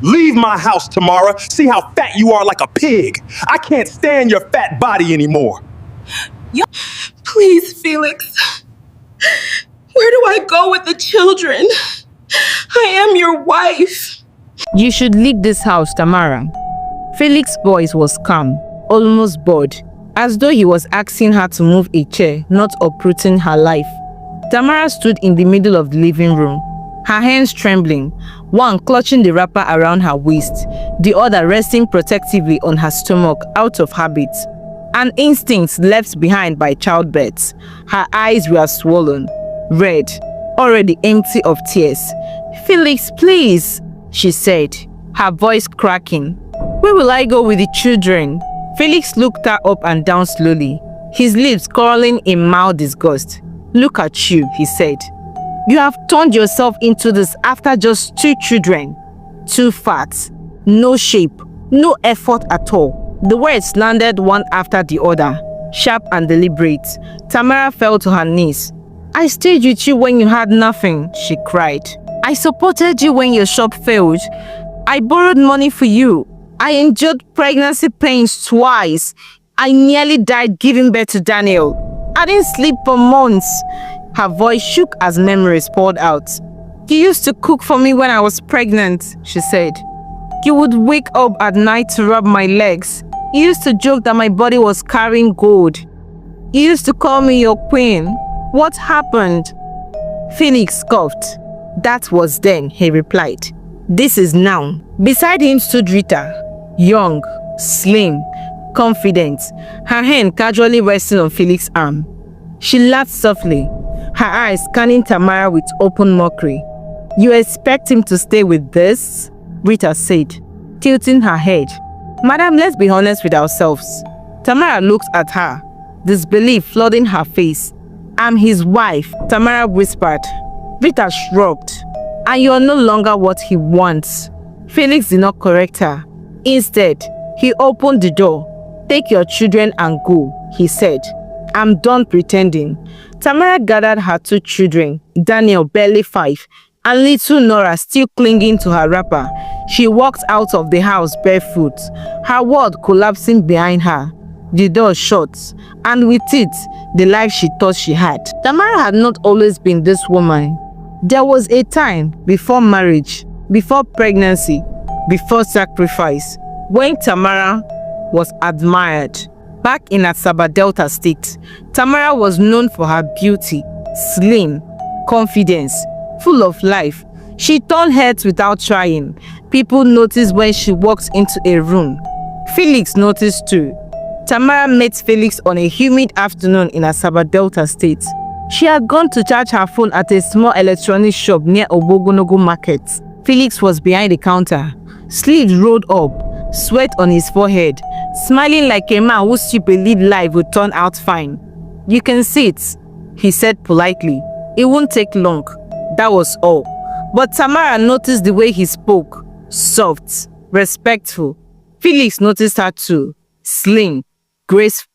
Leave my house, Tamara. See how fat you are, like a pig. I can't stand your fat body anymore. Please, Felix. Where do I go with the children? I am your wife. You should leave this house, Tamara. Felix's voice was calm, almost bored, as though he was asking her to move a chair, not uprooting her life. Tamara stood in the middle of the living room, her hands trembling, one clutching the wrapper around her waist, the other resting protectively on her stomach out of habit. An instinct left behind by childbirth. Her eyes were swollen, red, already empty of tears. "Felix, please," she said, her voice cracking. "Where will I go with the children?" Felix looked her up and down slowly, his lips curling in mild disgust. "Look at you," he said. "You have turned yourself into this after just 2 children. Too fat, no shape, no effort at all." The words landed one after the other, sharp and deliberate. Tamara fell to her knees. "I stayed with you when you had nothing," she cried. "I supported you when your shop failed. I borrowed money for you. I endured pregnancy pains twice. I nearly died giving birth to Daniel. I didn't sleep for months." Her voice shook as memories poured out. "You used to cook for me when I was pregnant," she said. "You would wake up at night to rub my legs. You used to joke that my body was carrying gold. You used to call me your queen. What happened?" Felix scoffed. "That was then," he replied. "This is now." Beside him stood Rita, young, slim, confident, her hand casually resting on Felix's arm. She laughed softly, her eyes scanning Tamara with open mockery. "You expect him to stay with this?" Rita said, tilting her head. "Madam, let's be honest with ourselves." Tamara looked at her, disbelief flooding her face. "I'm his wife," Tamara whispered. Rita shrugged. "And you're no longer what he wants." Felix did not correct her. Instead, he opened the door. "Take your children and go," he said. "I'm done pretending." Tamara gathered her 2 children, Daniel barely 5, and little Nora still clinging to her wrapper. She walked out of the house barefoot, her world collapsing behind her. The door shut, and with it, the life she thought she had. Tamara had not always been this woman. There was a time before marriage, before pregnancy, before sacrifice, when Tamara was admired. Back in Asaba Delta State, Tamara was known for her beauty, slim, confidence, full of life. She turned heads without trying. People noticed when she walked into a room. Felix noticed too. Tamara met Felix on a humid afternoon in Asaba Delta State. She had gone to charge her phone at a small electronics shop near Obogonogo Market. Felix was behind the counter, sleeves rolled up, sweat on his forehead, smiling like a man who still believed life would turn out fine. "You can sit," he said politely. "It won't take long." That was all. But Tamara noticed the way he spoke, soft, respectful. Felix noticed her too, slim, graceful,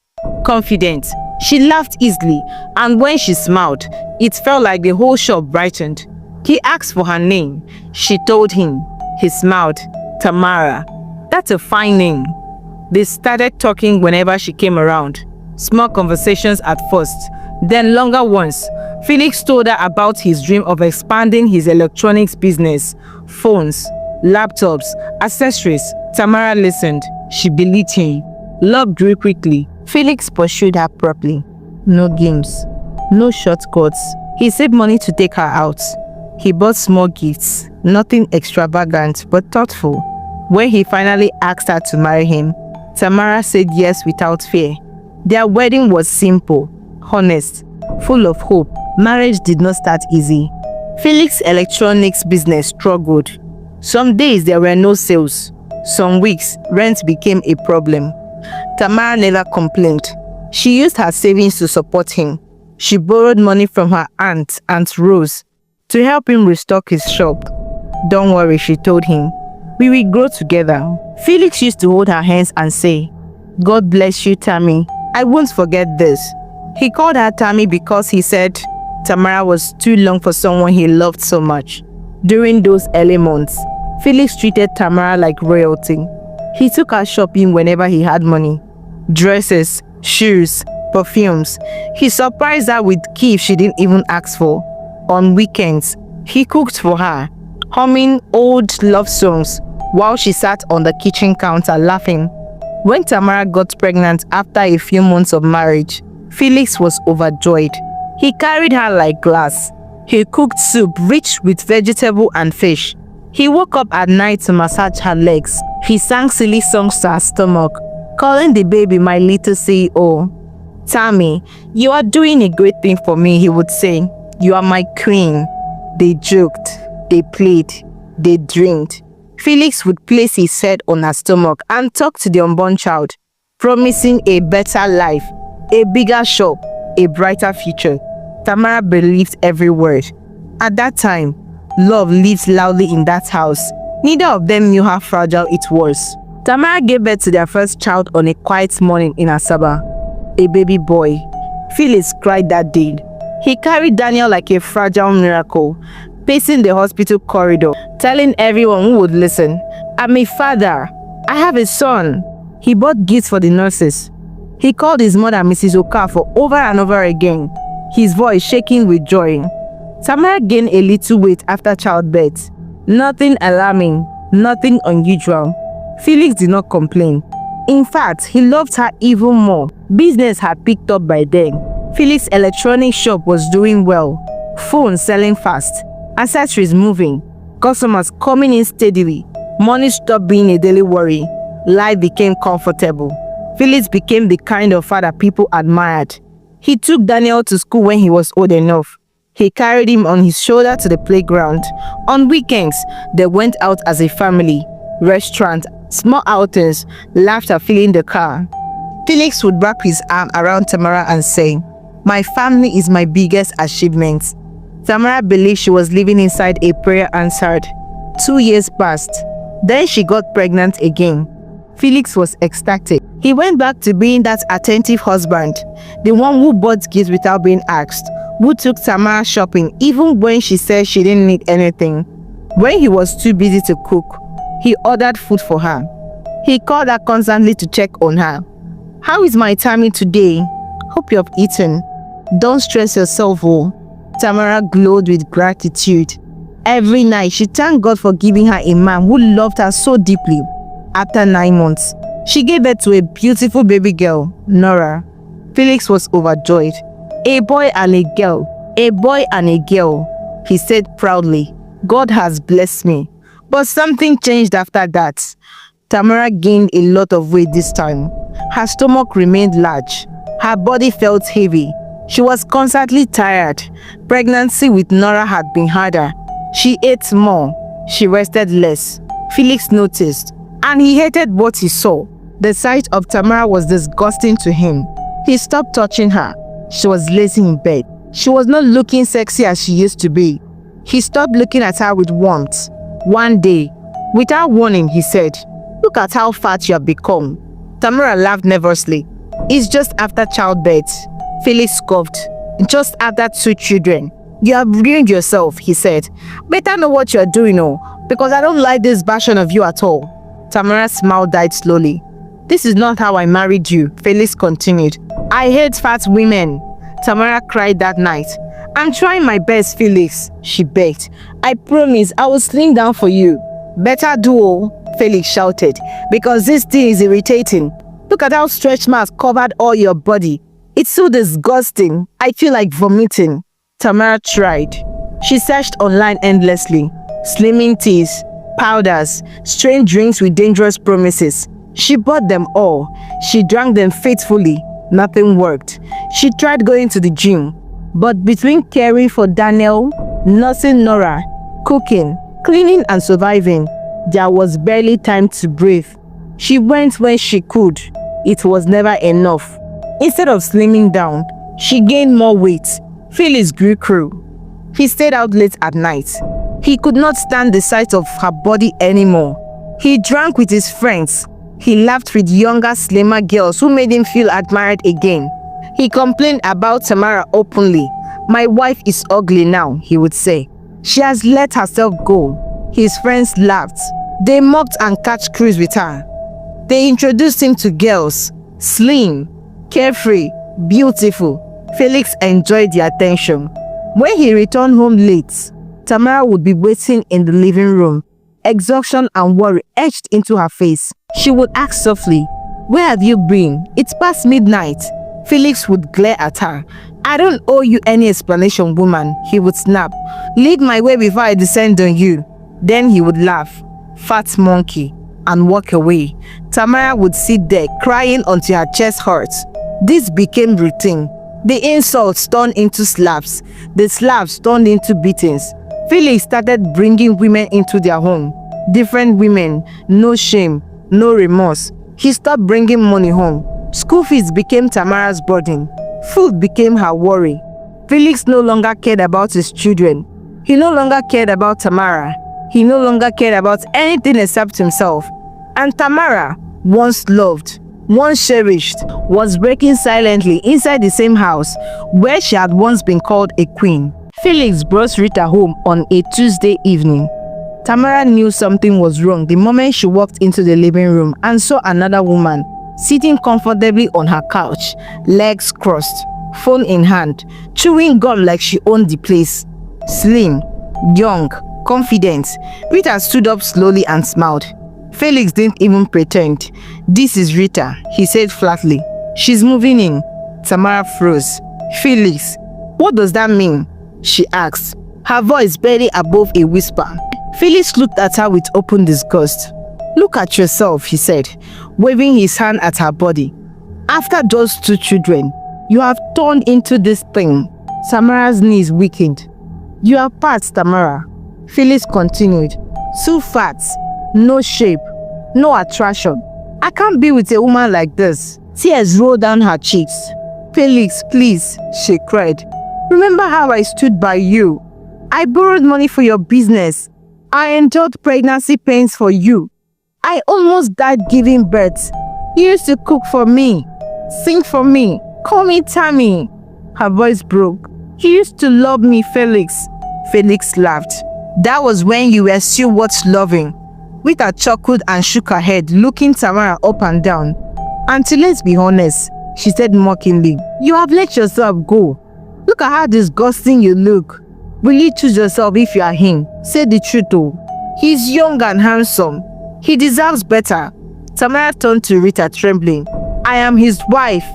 confident. She laughed easily, and when she smiled, it felt like the whole shop brightened. He asked for her name. She told him. He smiled. "Tamara. That's a fine name." They started talking whenever she came around. Small conversations at first, then longer ones. Felix told her about his dream of expanding his electronics business, phones, laptops, accessories. Tamara listened. She believed him. Love grew quickly. Felix pursued her properly. No games, no shortcuts. He saved money to take her out. He bought small gifts, nothing extravagant but thoughtful. When he finally asked her to marry him, Tamara said yes without fear. Their wedding was simple, honest, full of hope. Marriage did not start easy. Felix's electronics business struggled. Some days there were no sales. Some weeks, rent became a problem. Tamara never complained. She used her savings to support him. She borrowed money from her aunt, Aunt Rose, to help him restock his shop. "Don't worry," she told him. "We will grow together." Felix used to hold her hands and say, "God bless you, Tammy. I won't forget this." He called her Tammy because he said Tamara was too long for someone he loved so much. During those early months, Felix treated Tamara like royalty. He took her shopping whenever he had money. Dresses, shoes, perfumes. He surprised her with gifts she didn't even ask for. On weekends, he cooked for her, humming old love songs while she sat on the kitchen counter laughing. When Tamara got pregnant after a few months of marriage, Felix was overjoyed. He carried her like glass. He cooked soup rich with vegetable and fish. He woke up at night to massage her legs. He sang silly songs to her stomach, calling the baby my little CEO. Tammy, you are doing a great thing for me, he would say. You are my queen. They joked, they played, they dreamed. Felix would place his head on her stomach and talk to the unborn child, promising a better life, a bigger shop, a brighter future. Tamara believed every word. At that time, love lived loudly in that house. Neither of them knew how fragile it was. Tamara gave birth to their first child on a quiet morning in Asaba, a baby boy. Felix cried that day. He carried Daniel like a fragile miracle, pacing the hospital corridor, telling everyone who would listen, I'm a father. I have a son. He bought gifts for the nurses. He called his mother Mrs. Okafor over and over again, his voice shaking with joy. Tamara gained a little weight after childbirth. Nothing alarming, nothing unusual. Felix did not complain. In fact, he loved her even more. Business had picked up by then. Felix's electronic shop was doing well. Phones selling fast. Accessories moving. Customers coming in steadily. Money stopped being a daily worry. Life became comfortable. Felix became the kind of father people admired. He took Daniel to school when he was old enough. He carried him on his shoulder to the playground. On weekends, they went out as a family. Restaurants, small outings, laughter filling the car. Felix would wrap his arm around Tamara and say, my family is my biggest achievement. Tamara believed she was living inside a prayer answered. 2 years passed. Then she got pregnant again. Felix was ecstatic. He went back to being that attentive husband, the one who bought gifts without being asked, who took Tamara shopping even when she said she didn't need anything. When he was too busy to cook, he ordered food for her. He called her constantly to check on her. How is my tummy today? Hope you have eaten. Don't stress yourself, oh. Tamara glowed with gratitude. Every night, she thanked God for giving her a man who loved her so deeply. After 9 months, she gave birth to a beautiful baby girl, Nora. Felix was overjoyed. A boy and a girl. A boy and a girl. He said proudly, God has blessed me. But something changed after that. Tamara gained a lot of weight this time. Her stomach remained large. Her body felt heavy. She was constantly tired. Pregnancy with Nora had been harder. She ate more. She rested less. Felix noticed, and he hated what he saw. The sight of Tamara was disgusting to him. He stopped touching her. She was lazy in bed. She was not looking sexy as she used to be. He stopped looking at her with warmth. One day, without warning, he said, look at how fat you have become. Tamara laughed nervously. It's just after childbirth. Felix scoffed. Just after 2 children. You have ruined yourself, he said. Better know what you are doing, because I don't like this version of you at all. Tamara's smile died slowly. This is not how I married you, Felix continued. I hate fat women. Tamara cried that night. I'm trying my best, Felix, she begged. I promise I will slim down for you. Better do, Felix shouted, because this thing is irritating. Look at how stretch marks covered all your body. It's so disgusting. I feel like vomiting. Tamara tried. She searched online endlessly. Slimming teas, powders, strange drinks with dangerous promises. She bought them all. She drank them faithfully. Nothing worked. She tried going to the gym. But between caring for Daniel, nursing Nora, cooking, cleaning and surviving, there was barely time to breathe. She went when she could. It was never enough. Instead of slimming down, she gained more weight. Felix grew cruel. He stayed out late at night. He could not stand the sight of her body anymore. He drank with his friends. He laughed with younger, slimmer girls who made him feel admired again. He complained about Tamara openly. My wife is ugly now, he would say. She has let herself go. His friends laughed. They mocked and catch cruise with her. They introduced him to girls. Slim, carefree, beautiful. Felix enjoyed the attention. When he returned home late, Tamara would be waiting in the living room. Exhaustion and worry etched into her face. She would ask softly, "Where have you been? It's past midnight." Felix would glare at her. "I don't owe you any explanation, woman," he would snap. "Lead my way before I descend on you." Then he would laugh, "Fat monkey," and walk away. Tamara would sit there crying until her chest hurt. This became routine. The insults turned into slaps. The slaps turned into beatings. Felix started bringing women into their home. Different women, no shame, no remorse. He stopped bringing money home. School fees became Tamara's burden. Food became her worry. Felix no longer cared about his children. He no longer cared about Tamara. He no longer cared about anything except himself. And Tamara, once loved, once cherished, was breaking silently inside the same house where she had once been called a queen. Felix brought Rita home on a Tuesday evening. Tamara knew something was wrong the moment she walked into the living room and saw another woman sitting comfortably on her couch, legs crossed, phone in hand, chewing gum like she owned the place. Slim, young, confident, Rita stood up slowly and smiled. Felix didn't even pretend. "This is Rita," he said flatly. "She's moving in." Tamara froze. "Felix, what does that mean?" she asked, her voice barely above a whisper. Felix looked at her with open disgust. "Look at yourself," he said, waving his hand at her body. "After just 2 children, you have turned into this thing." Tamara's knees weakened. "You are fat, Tamara," Felix continued. "Too fat, no shape, no attraction. I can't be with a woman like this." Tears rolled down her cheeks. "Felix, please," she cried. "Remember how I stood by you. I borrowed money for your business. I endured pregnancy pains for you. I almost died giving birth. You used to cook for me, sing for me, call me Tammy." Her voice broke. "You used to love me, Felix." Felix laughed. "That was when you were still worth loving." Rita chuckled and shook her head, looking Tamara up and down. "Auntie, let's be honest," she said mockingly. "You have let yourself go. Look at how disgusting you look. Will you choose yourself if you are him? Say the truth, oh. He's young and handsome. He deserves better." Tamara turned to Rita, trembling. "I am his wife."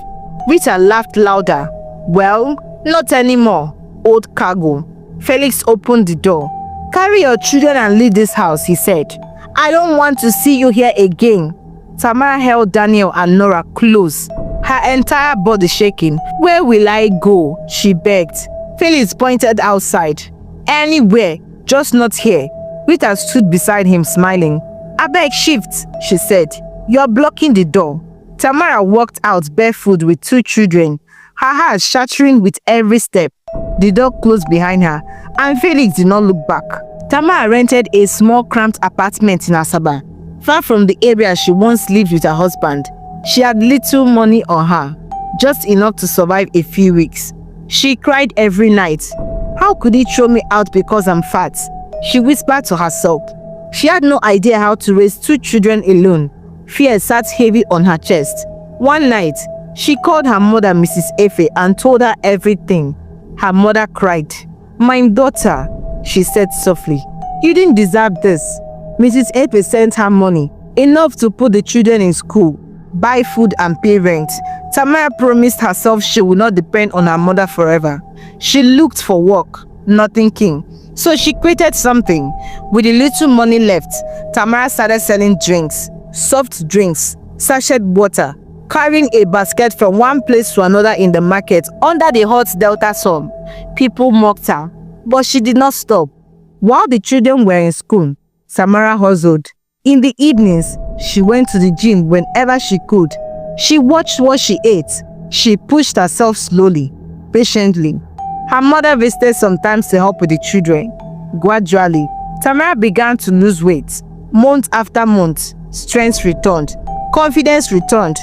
Rita laughed louder. "Well, not anymore, old cargo." Felix opened the door. "Carry your children and leave this house," he said. "I don't want to see you here again." Tamara held Daniel and Nora close, her entire body shaking. "Where will I go?" she begged. Felix pointed outside. "Anywhere, just not here." Rita stood beside him, smiling. "Abeg, shift," she said. "You're blocking the door." Tamara walked out barefoot with 2 children, her heart shattering with every step. The door closed behind her, and Felix did not look back. Tamara rented a small cramped apartment in Asaba, far from the area she once lived with her husband. She had little money on her, just enough to survive a few weeks. She cried every night. "How could he throw me out because I'm fat?" she whispered to herself. She had no idea how to raise 2 children alone. Fear sat heavy on her chest. One night, she called her mother, Mrs. Efe, and told her everything. Her mother cried. "My daughter," she said softly, "you didn't deserve this." Mrs. Efe sent her money, enough to put the children in school, buy food and pay rent. Tamara promised herself she would not depend on her mother forever. She looked for work. Nothing came. So she created something. With the little money left, Tamara started selling drinks, soft drinks, sachet water, carrying a basket from one place to another in the market under the hot Delta sun. People mocked her, but she did not stop. While the children were in school, Tamara hustled. In the evenings, she went to the gym whenever she could. She watched what she ate. She pushed herself slowly, patiently. Her mother visited sometimes to help with the children. Gradually, Tamara began to lose weight. Month after month, strength returned. Confidence returned.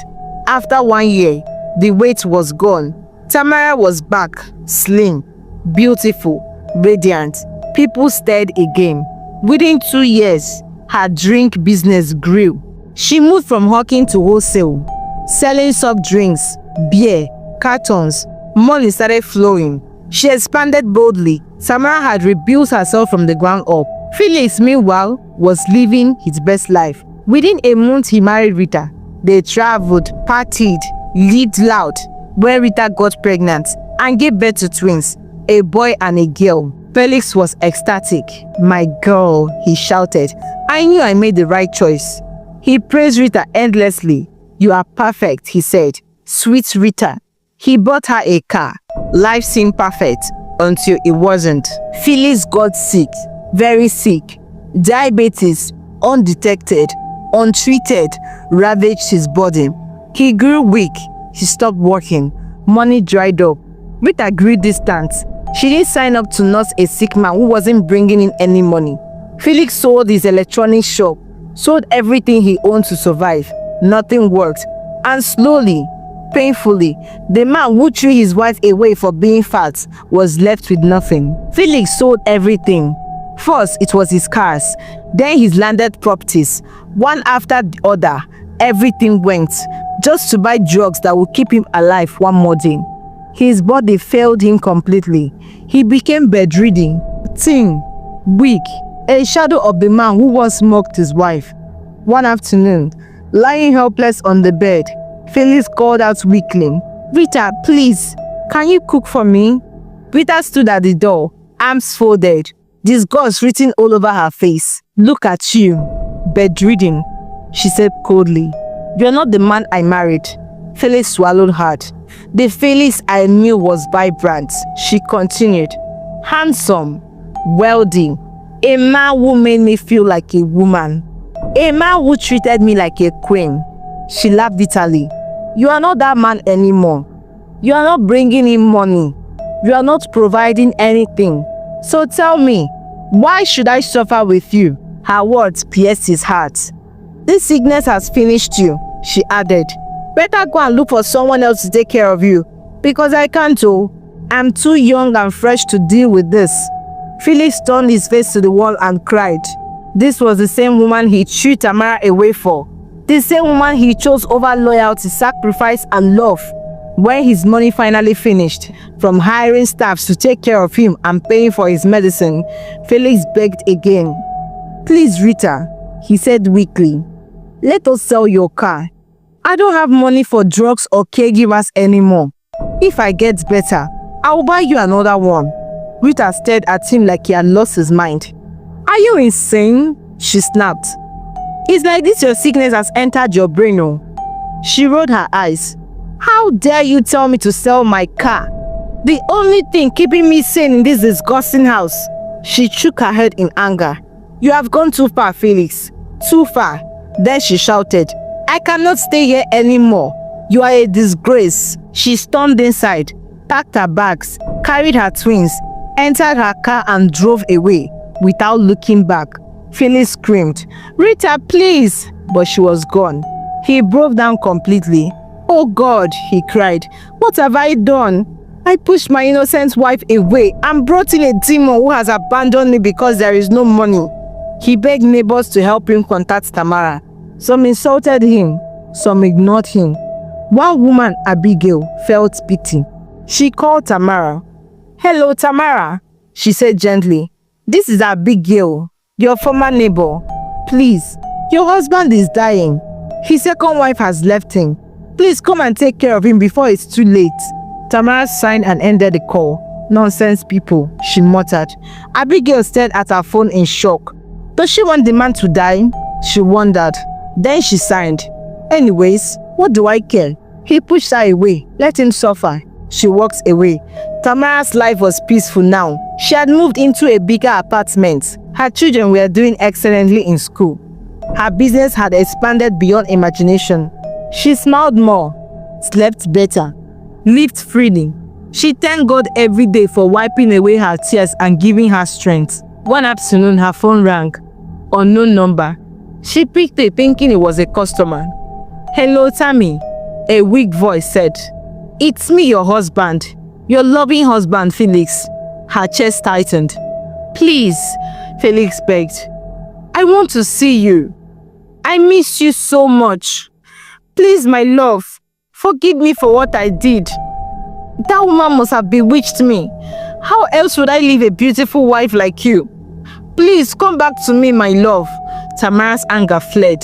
After 1 year, the weight was gone. Tamara was back, slim, beautiful, radiant. People stared again. Within 2 years, her drink business grew. She moved from hawking to wholesale, selling soft drinks, beer, cartons. Money started flowing. She expanded boldly. Tamara had rebuilt herself from the ground up. Felix, meanwhile, was living his best life. Within a month, he married Rita. They traveled, partied, lived loud, where Rita got pregnant and gave birth to twins, a boy and a girl. Felix was ecstatic. "My girl," he shouted. "I knew I made the right choice." He praised Rita endlessly. "You are perfect," he said. "Sweet Rita." He bought her a car. Life seemed perfect until it wasn't. Felix got sick, very sick. Diabetes, undetected, untreated, ravaged his body. He grew weak. He stopped working. Money dried up. Rita grew distant. She didn't sign up to nurse a sick man who wasn't bringing in any money. Felix sold his electronics shop, sold everything he owned to survive. Nothing worked. And slowly, painfully, the man who threw his wife away for being fat was left with nothing. Felix sold everything. First, it was his cars, then his landed properties. One after the other, everything went, just to buy drugs that would keep him alive one more day. His body failed him completely. He became bedridden, thin, weak, a shadow of the man who once mocked his wife. One afternoon, lying helpless on the bed, Felix called out weakly, "Rita, please, can you cook for me?" Rita stood at the door, arms folded, disgust written all over her face. "Look at you, bedridden," she said coldly. "You're not the man I married." Felix swallowed hard. "The Felix I knew was vibrant," she continued. "Handsome, wealthy, a man who made me feel like a woman, a man who treated me like a queen." She laughed bitterly. "You are not that man anymore. You are not bringing in money. You are not providing anything. So tell me, why should I suffer with you?" Her words pierced his heart. "This sickness has finished you," she added. "Better go and look for someone else to take care of you, because I can't. I'm too young and fresh to deal with this." Felix turned his face to the wall and cried. This was the same woman he threw Tamara away for. The same woman he chose over loyalty, sacrifice, and love. When his money finally finished, from hiring staffs to take care of him and paying for his medicine, Felix begged again. "Please, Rita," he said weakly, "let us sell your car. I don't have money for drugs or caregivers anymore. If I get better, I'll buy you another one." Rita stared at him like he had lost his mind. "Are you insane?" she snapped. "It's like this your sickness has entered your brain." She rolled her eyes. "How dare you tell me to sell my car? The only thing keeping me sane in this disgusting house." She shook her head in anger. "You have gone too far, Felix. Too far." Then she shouted, "I cannot stay here anymore. You are a disgrace." She stormed inside, packed her bags, carried her twins, entered her car and drove away without looking back. Felix screamed, "Rita, please!" But she was gone. He broke down completely. "Oh God," he cried, "what have I done? I pushed my innocent wife away and brought in a demon who has abandoned me because there is no money." He begged neighbors to help him contact Tamara. Some insulted him, some ignored him. One woman, Abigail, felt pity. She called Tamara. "Hello, Tamara," she said gently. "This is Abigail, your former neighbor. Please, your husband is dying. His second wife has left him. Please come and take care of him before it's too late." Tamara signed and ended the call. "Nonsense people," she muttered. Abigail stared at her phone in shock. Does she want the man to die? She wondered. Then she signed. "Anyways, what do I care?" He pushed her away. "Let him suffer." She walked away. Tamara's life was peaceful now. She had moved into a bigger apartment. Her children were doing excellently in school. Her business had expanded beyond imagination. She smiled more, slept better, lived freely. She thanked God every day for wiping away her tears and giving her strength. One afternoon, her phone rang. Unknown number. She picked it thinking it was a customer. "Hello, Tammy," a weak voice said. "It's me, your husband. Your loving husband, Felix." Her chest tightened. "Please." Felix begged. I want to see you. I miss you so much. Please, my love, forgive me for what I did. That woman must have bewitched me. How else would I leave a beautiful wife like you? Please come back to me, my love. Tamara's anger fled.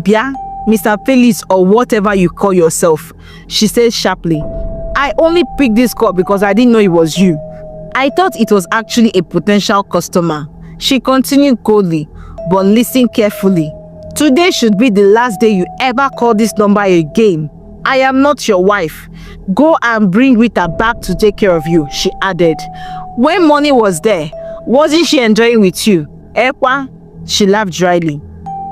Bia, Mr. Felix, or whatever you call yourself, she said sharply. I only picked this call because I didn't know it was you. I thought it was actually a potential customer. She continued coldly, but listen carefully. Today should be the last day you ever call this number again. I am not your wife. Go and bring Rita back to take care of you, she added. When money was there, wasn't she enjoying with you? Ekwa? She laughed dryly.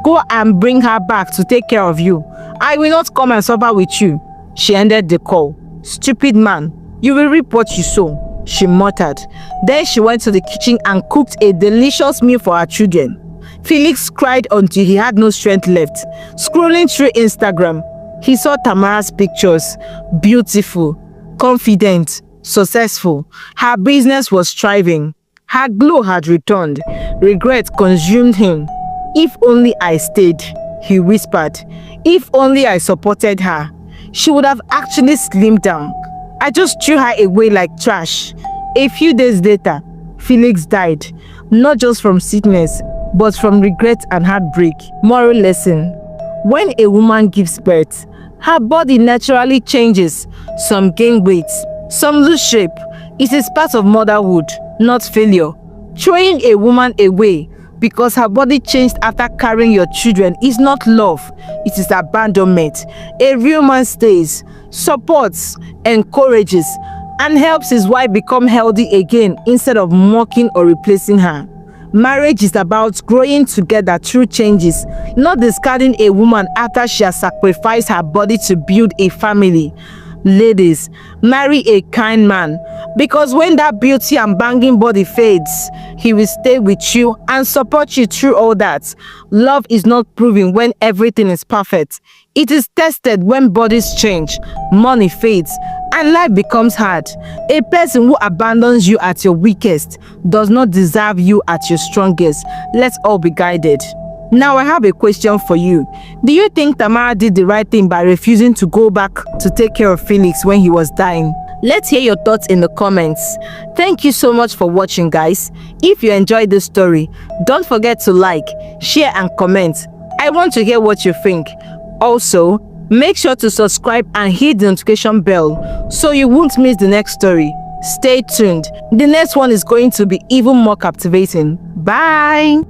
Go and bring her back to take care of you. I will not come and suffer with you. She ended the call. Stupid man, you will reap what you sow, she muttered. Then she went to the kitchen and cooked a delicious meal for her children. Felix cried until he had no strength left. Scrolling through Instagram, he saw Tamara's pictures. Beautiful, confident, successful. Her business was thriving. Her glow had returned. Regret consumed him. If only I stayed, he whispered. If only I supported her. She would have actually slimmed down. I just threw her away like trash. A few days later, Felix died. Not just from sickness, but from regret and heartbreak. Moral lesson. When a woman gives birth, her body naturally changes. Some gain weight, some lose shape. It is part of motherhood, not failure. Throwing a woman away because her body changed after carrying your children is not love, it is abandonment. A real man stays, supports, encourages, and helps his wife become healthy again instead of mocking or replacing her. Marriage is about growing together through changes, not discarding a woman after she has sacrificed her body to build a family. Ladies, marry a kind man, because when that beauty and banging body fades, he will stay with you and support you through all that. Love is not proven when everything is perfect. It is tested when bodies change, money fades, and life becomes hard. A person who abandons you at your weakest does not deserve you at your strongest. Let's all be guided. Now I have a question for you. Do you think Tamara did the right thing by refusing to go back to take care of Felix when he was dying? Let's hear your thoughts in the comments. Thank you so much for watching, guys. If you enjoyed this story, don't forget to like, share and comment. I want to hear what you think. Also, make sure to subscribe and hit the notification bell so you won't miss the next story. Stay tuned. The next one is going to be even more captivating. Bye!